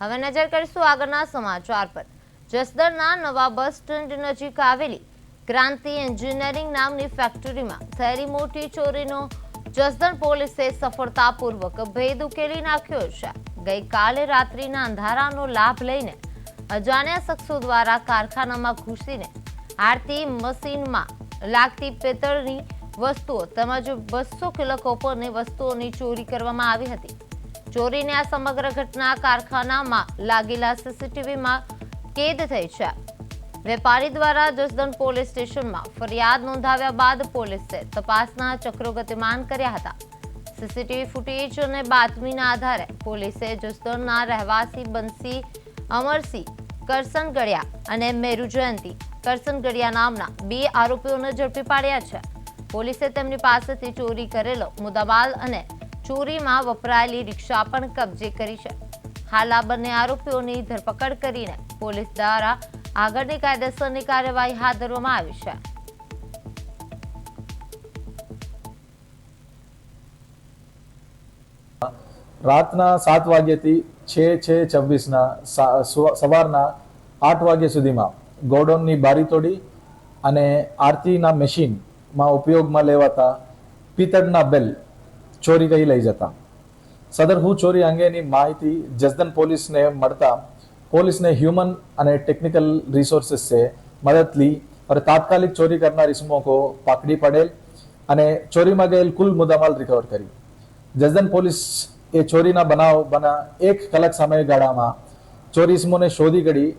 હવે નજર કરીશું આગળના સમાચાર પર। જસદણના નવા બસ સ્ટેન્ડ નજીક આવેલી ક્રાંતિ એન્જિનિયરિંગ નામની ફેક્ટરીમાં થયેલી મોટી ચોરીનો જસદણ પોલીસે સફળતાપૂર્વક ભેદ ઉકેલી નાખ્યો છે। ગઈકાલે રાત્રિના અંધારાનો લાભ લઈને અજાણ્યા શખ્સો દ્વારા કારખાનામાં ઘૂસીને આરતી મશીનમાં લાગતી પિત્તળની વસ્તુઓ તેમજ 200 કિલો કોપરની વસ્તુઓની ચોરી કરવામાં આવી હતી। ચોરીની આ સમગ્ર ઘટના કારખાનામાં લાગેલા સીસીટીવીમાં કેદ થઈ છે। વેપારી દ્વારા જસદણ પોલીસ સ્ટેશનમાં ફરિયાદ નોંધાવ્યા બાદ પોલીસે તપાસના ચક્રો ગતિમાન કર્યા હતા। સીસીટીવી ફૂટેજ અને બાતમીના આધારે પોલીસે જસદણના રહેવાસી બંસી અમરસિંહ કરસનગડિયા અને મેરુ જયંતિ કરસનગડિયા નામના 2 આરોપીઓને ઝડપી પાડ્યા છે। પોલીસે તેમની પાસેથી ચોરી કરેલો મુદ્દામાલ અને ચોરીમાં વપરાયેલી રિક્ષા પણ કબજે કરી છે। હાલ આ બંને આરોપીઓની ધરપકડ કરીને પોલીસ દ્વારા આગળની કાયદેસરની કાર્યવાહી હાથ ધરવામાં આવી છે। રાતના 7 વાગ્યાથી 6:26 સવારના 8 વાગ્યા સુધીમાં ગોડાઉનની બારી તોડી અને આરતીના મશીનમાં ઉપયોગમાં લેવાતા પિત્તળના બેલ ચોરી કરી લઈ જતા। સદર ચોરી અંગેની માહિતી જસદણ પોલીસને મળતા પોલીસને હ્યુમન અને ટેक्निकल रिसोर्सेस से मदद ली और तात्कालिक चोरी करना इसमों को पकड़ी पड़ेल અને ચોરીમાં ગયેલ કુલ મુદ્દામાલ રિકવર કરી। જસદણ પોલીસ એ ચોરીના બનાવ બના 1 કલાક સમયગાળામાં ચોરી ઇસમોને શોધી કાઢી